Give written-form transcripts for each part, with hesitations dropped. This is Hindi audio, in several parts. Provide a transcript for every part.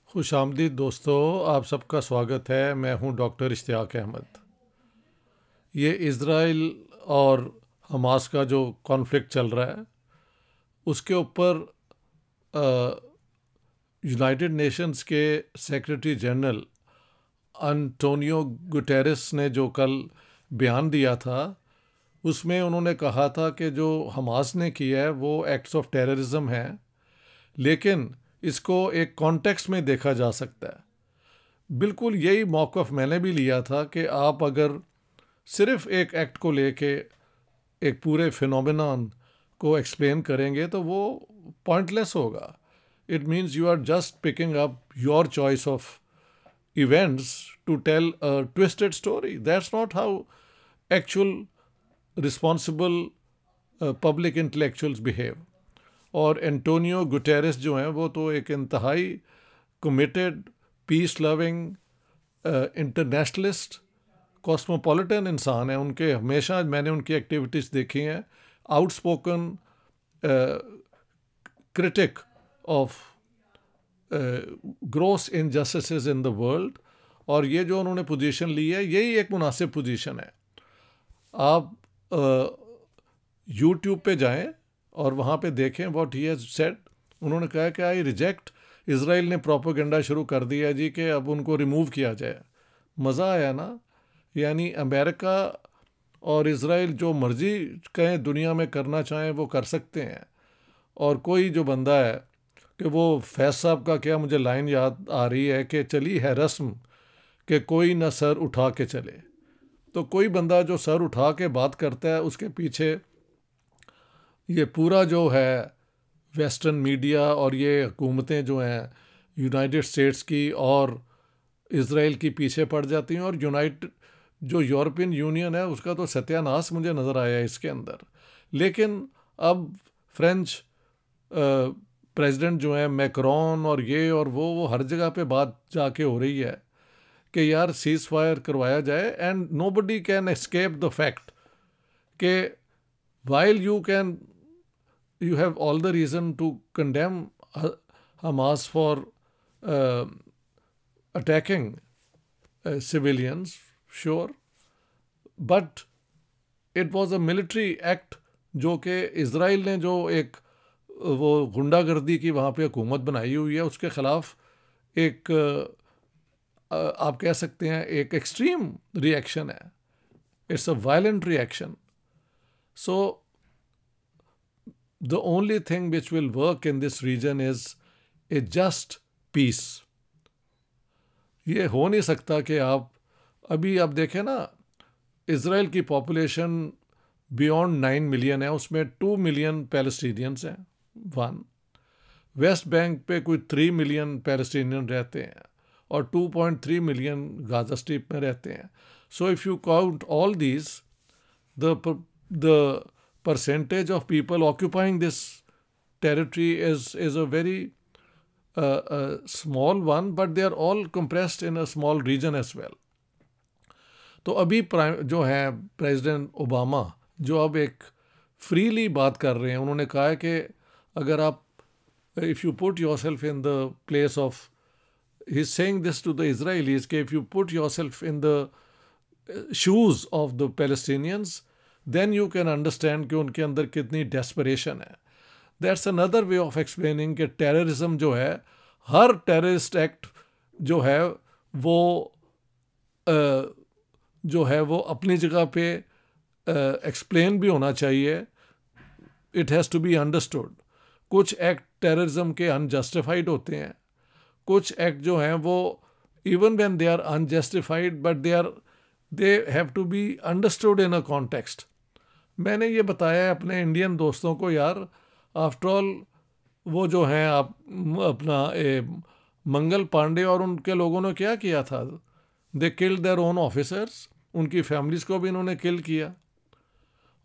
खुशामदीद दोस्तों, आप सबका स्वागत है। मैं हूं डॉक्टर इश्तियाक अहमद। ये इज़राइल और हमास का जो कॉन्फ्लिक्ट चल रहा है उसके ऊपर यूनाइटेड नेशंस के सेक्रेटरी जनरल एंटोनियो गुटेरेस ने जो कल बयान दिया था उसमें उन्होंने कहा था कि जो हमास ने किया है वो एक्ट्स ऑफ टेररिज्म है, लेकिन इसको एक कॉन्टेक्स्ट में देखा जा सकता है। बिल्कुल यही मौक़िफ़ मैंने भी लिया था कि आप अगर सिर्फ एक एक्ट को लेके एक पूरे फिनोमेनन को एक्सप्लेन करेंगे तो वो पॉइंटलेस होगा। It means you are just picking up your choice of events to tell a twisted story. That's not how actual responsible public intellectuals behave. और एंटोनियो गुटेरेस जो हैं वो तो एक इंतहाई committed, peace loving, internationalist, cosmopolitan इंसान है। उनके हमेशा मैंने उनकी एक्टिविटीज़ देखी हैं। Outspoken critic of gross injustices in the world. और ये जो उन्होंने पोजीशन ली है यही एक मुनासिब पोजीशन है। आप यूट्यूब पे जाएं और वहाँ पे देखें व्हाट ही हैज़ सेड। उन्होंने कहा कि आई रिजेक्ट, इज़राइल ने प्रोपेगेंडा शुरू कर दिया जी कि अब उनको रिमूव किया जाए। मज़ा आया ना। यानी अमेरिका और इज़राइल जो मर्ज़ी कहें दुनिया में करना चाहें वो कर सकते हैं। और कोई जो बंदा है कि वो फैज़ साहब का क्या मुझे लाइन याद आ रही है कि चली है रस्म कि कोई ना सर उठा के चले। तो कोई बंदा जो सर उठा के बात करता है उसके पीछे ये पूरा जो है वेस्टर्न मीडिया और ये हुकूमतें जो हैं यूनाइटेड स्टेट्स की और इज़राइल की पीछे पड़ जाती हैं। और जो यूरोपियन यूनियन है उसका तो सत्यानाश मुझे नज़र आया इसके अंदर। लेकिन अब फ्रेंच प्रेसिडेंट जो है मैक्रॉन और ये और वो हर जगह पे बात जाके हो रही है कि यार सीज़ फायर करवाया जाए। And nobody can escape the fact कि while you have all the reason to condemn Hamas for attacking civilians, sure, but it was a military act जो कि इज़राइल ने जो एक वो गुंडागर्दी की वहाँ पे हुकूमत बनाई हुई है उसके ख़िलाफ़ एक आप कह सकते हैं एक एक्सट्रीम रिएक्शन है। It's a violent reaction. So the only thing which will work in this region is a just peace. ये हो नहीं सकता कि अभी आप देखें ना, इज़राइल की पॉपुलेशन बियॉन्ड 9 मिलियन है, उसमें 2 मिलियन पैलेस्टीनियंस हैं। वेस्ट बैंक पे कोई 3 मिलियन पैलेस्टीनियन रहते हैं और 2.3 मिलियन गाजा स्ट्रिप में रहते हैं। So if you count all these, the percentage of people occupying this territory is a very small one, but they are all compressed in a small region as well. तो अभी जो है प्रेसिडेंट ओबामा जो अब एक फ्रीली बात कर रहे हैं, उन्होंने कहा है कि अगर आप if you put yourself in the place of, he is saying this to the Israelis कि if you put yourself in the shoes of the Palestinians then you can understand कि उनके अंदर कितनी desperation है। That's another way of explaining कि terrorism जो है, हर terrorist act जो है वो अपनी जगह पे explain भी होना चाहिए। It has to be understood। कुछ act terrorism के unjustified होते हैं, कुछ act जो हैं वो even when they are unjustified but they have to be understood in a context। मैंने ये बताया है अपने इंडियन दोस्तों को, यार आफ्टर ऑल वो जो हैं आप अपना मंगल पांडे और उनके लोगों ने क्या किया था, they killed their own officers, उनकी फैमिलीज़ को भी इन्होंने किल किया।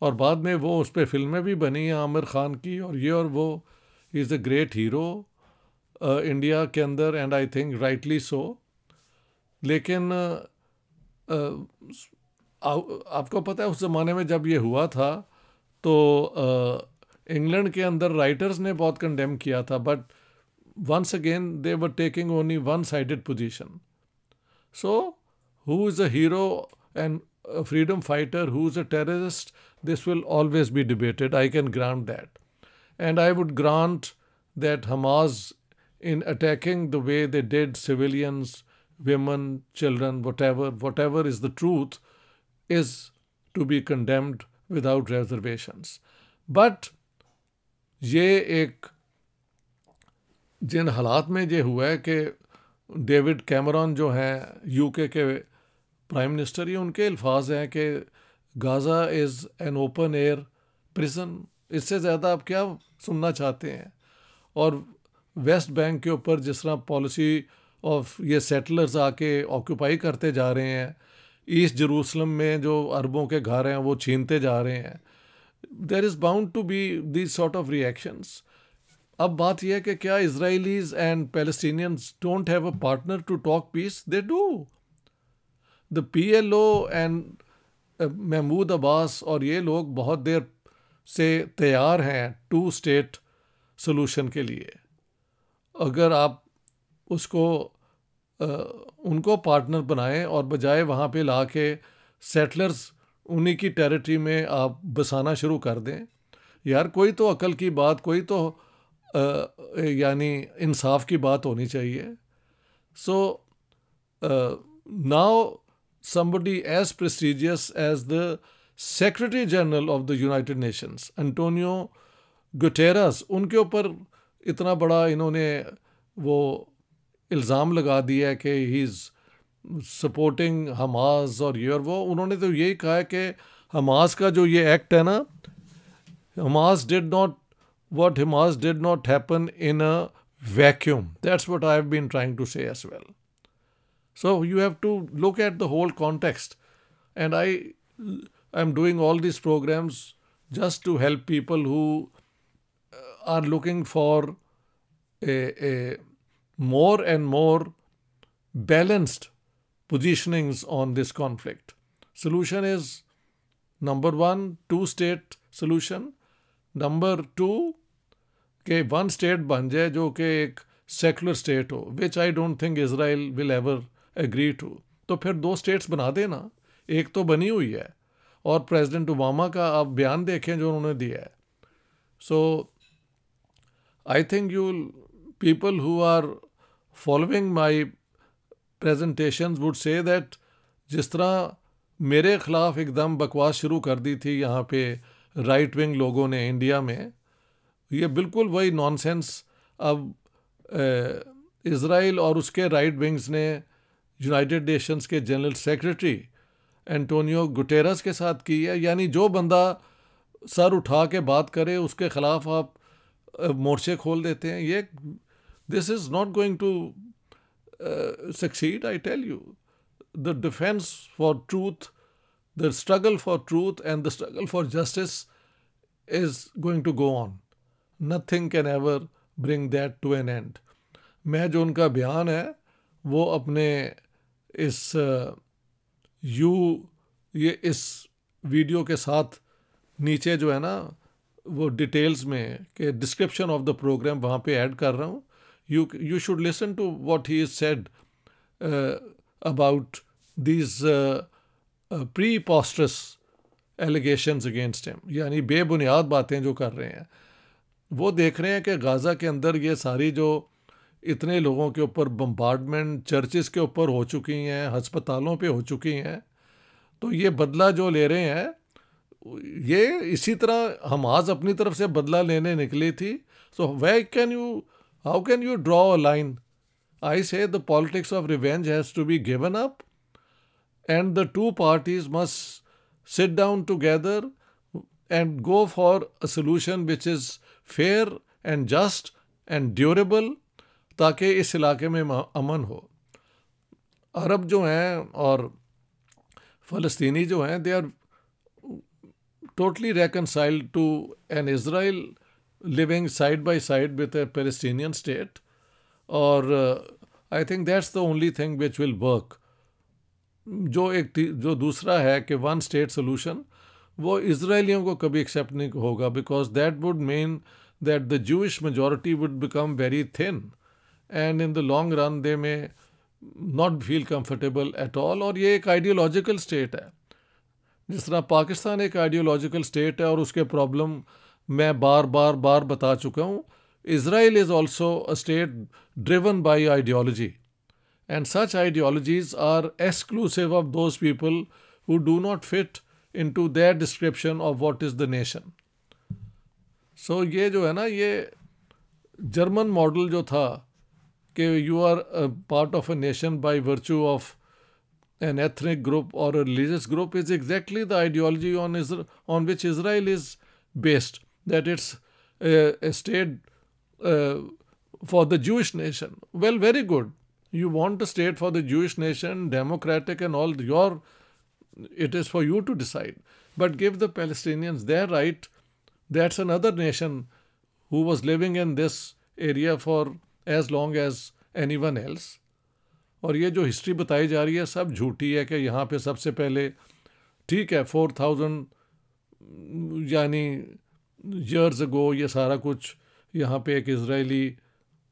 और बाद में वो उस पर फिल्में भी बनी हैं आमिर ख़ान की और ये और वो। He is a great hero India के अंदर and I think rightly so. लेकिन आपको पता है उस ज़माने में जब ये हुआ था तो इंग्लैंड के अंदर राइटर्स ने बहुत कंडेम किया था, but once again, they were taking only one-sided position. So, who is a hero and a freedom fighter, who is a terrorist, this will always be debated. I can grant that. And I would grant that Hamas, in attacking the way they did civilians, women, children, whatever is the truth, is to be condemned without reservations. But ये एक जिन हालात में ये हुआ है कि डेविड कैमरॉन जो हैं यूके के प्राइम मिनिस्टर, ये उनके अल्फाज हैं कि Gaza is an open air prison. इससे ज़्यादा आप क्या सुनना चाहते हैं? और वेस्ट बैंक के ऊपर जिस तरह पॉलिसी ऑफ ये सेटलर्स आके ऑक्यूपाई करते जा रहे हैं, ईस्ट जेरूसलम में जो अरबों के घर हैं वो छीनते जा रहे हैं, there is bound to be these sort of reactions. अब बात यह है कि क्या Israelis and Palestinians don't have a partner to talk peace? They do. The PLO and Mahmoud Abbas और ये लोग बहुत देर से तैयार हैं टू स्टेट सोल्यूशन के लिए। अगर आप उसको उनको पार्टनर बनाएं और बजाय वहाँ पे ला के सेटलर्स उन्हीं की टेरिटरी में आप बसाना शुरू कर दें, यार कोई तो अकल की बात, कोई तो यानी इंसाफ की बात होनी चाहिए। So now somebody as prestigious as the Secretary General of the United Nations, Antonio Guterres, उनके ऊपर इतना बड़ा इन्होंने वो इल्ज़ाम लगा दिया है कि ही इज़ सपोर्टिंग हमास और ये और वो। उन्होंने तो यही कहा है कि हमास का जो ये एक्ट है ना, Hamas did not happen in a vacuum. That's what I've been trying to say as well. So you have to look at the whole context. And I am doing all these programs just to help people who are looking for a more and more balanced positionings on this conflict. Solution is number 1, two-state solution. Number 2, कि one state बन जाए जो कि एक secular state हो, which I don't think Israel will ever agree to. तो फिर 2 states बना देना, एक तो बनी हुई है। और प्रेसिडेंट ओबामा का आप बयान देखें जो उन्होंने दिया है। So I think people who are following my presentations would say that जिस तरह मेरे ख़िलाफ़ एकदम बकवास शुरू कर दी थी यहाँ पे राइट विंग लोगों ने इंडिया में, ये बिल्कुल वही नॉनसेंस अब इज़राइल और उसके राइट विंग्स ने यूनाइटेड नेशंस के जनरल सेक्रेटरी एंटोनियो गुटेरस के साथ की है। यानी जो बंदा सर उठा के बात करे उसके ख़िलाफ़ आप मोर्चे खोल देते हैं। ये this is not going to succeed, I tell you. The defense for truth, the struggle for truth and the struggle for justice is going to go on. Nothing can ever bring that to an end. मैं जो उनका बयान है वो अपने इस वीडियो के साथ नीचे जो है ना वो डिटेल्स में के डिस्क्रिप्शन ऑफ द प्रोग्राम वहाँ पे ऐड कर रहा हूँ. You should listen to what he has said about these preposterous allegations against him. यानी बेबुनियाद बातें जो कर रहे हैं. वो देख रहे हैं कि गाज़ा के अंदर ये सारी जो इतने लोगों के ऊपर बम्बार्डमेंट चर्चिस के ऊपर हो चुकी हैं, अस्पतालों पे हो चुकी हैं, तो ये बदला जो ले रहे हैं, ये इसी तरह हमास अपनी तरफ से बदला लेने निकली थी. So how can you draw a line? I say the politics of revenge has to be given up and the two parties must sit down together and go for a solution which is fair and just and durable ताकि इस इलाके में अमन हो. अरब जो हैं और फ़लस्तीनी जो हैं, they are totally reconciled to an Israel living side by side with a Palestinian state, और I think that's the only thing which will work. जो दूसरा है कि वन स्टेट सोल्यूशन, वो इजराइलियों को कभी एक्सेप्ट नहीं होगा, because that would mean that the Jewish majority would become very thin. and in the long run they may not feel comfortable at all. और ये एक आइडियोलॉजिकल स्टेट है, जिस तरह पाकिस्तान एक आइडियोलॉजिकल स्टेट है और उसके प्रॉब्लम मैं बार बार बार बता चुका हूँ. Israel is also a state driven by ideology, and such ideologies are exclusive of those people who do not fit into their description of what is the nation. So ये जो है ना, ये जर्मन मॉडल जो था कि you are part of a nation by virtue of an ethnic group or a religious group, is exactly the ideology on which Israel is based, that it's a state for the Jewish nation. Well, very good. You want a state for the Jewish nation, democratic and all, it is for you to decide. But give the Palestinians their right. That's another nation who was living in this area for as long as anyone else. और ये जो हिस्ट्री बताई जा रही है सब झूठी है कि यहाँ पे सबसे पहले, ठीक है, 4000 यानी ईयर्स अगो ये सारा कुछ यहाँ पे एक इजरायली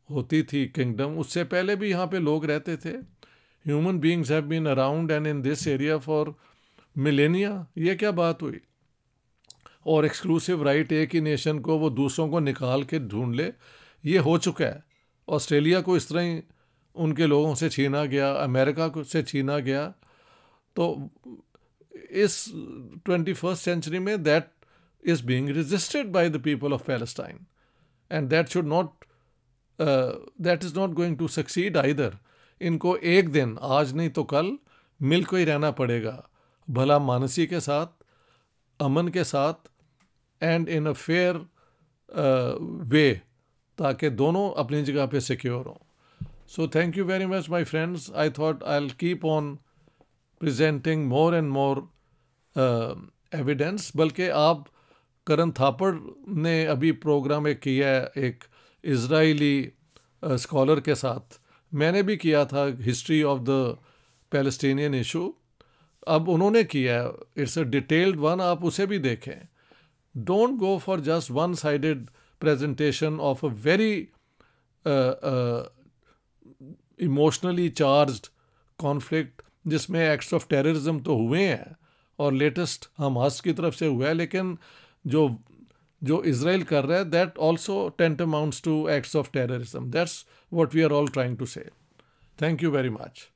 होती थी किंगडम, उससे पहले भी यहाँ पे लोग रहते थे. Human beings have been around and in this area for millennia. ये क्या बात हुई? और एक्सक्लूसिव राइट एक ही नेशन को वो दूसरों को निकाल के ढूंढ ले, ये हो चुका है. ऑस्ट्रेलिया को इस तरह ही उनके लोगों से छीना गया, अमेरिका को से छीना गया. तो इस 21st सेंचुरी में that is being resisted by the people of Palestine, and that is not going to succeed either. इनको एक दिन, आज नहीं तो कल, मिल को ही रहना पड़ेगा, भला मानसी के साथ, अमन के साथ, एंड इन अ फेयर वे, ताकि दोनों अपनी जगह पे सिक्योर हों. So thank you very much, my friends. I thought I'll keep on presenting more and more evidence. बल्कि आप, करण थापड़ ने अभी प्रोग्राम एक किया है एक इजरायली स्कॉलर के साथ, मैंने भी किया था, history of the Palestinian issue. अब उन्होंने किया है, इट्स अ डिटेल्ड वन, आप उसे भी देखें. Don't go for just one sided presentation of a very emotionally charged conflict, जिसमें एक्ट्स ऑफ टेररिज्म तो हुए हैं और लेटेस्ट हमास की तरफ से हुआ है, लेकिन जो इजराइल कर रहा है that also tantamounts to acts of terrorism. That's what we are all trying to say. Thank you very much.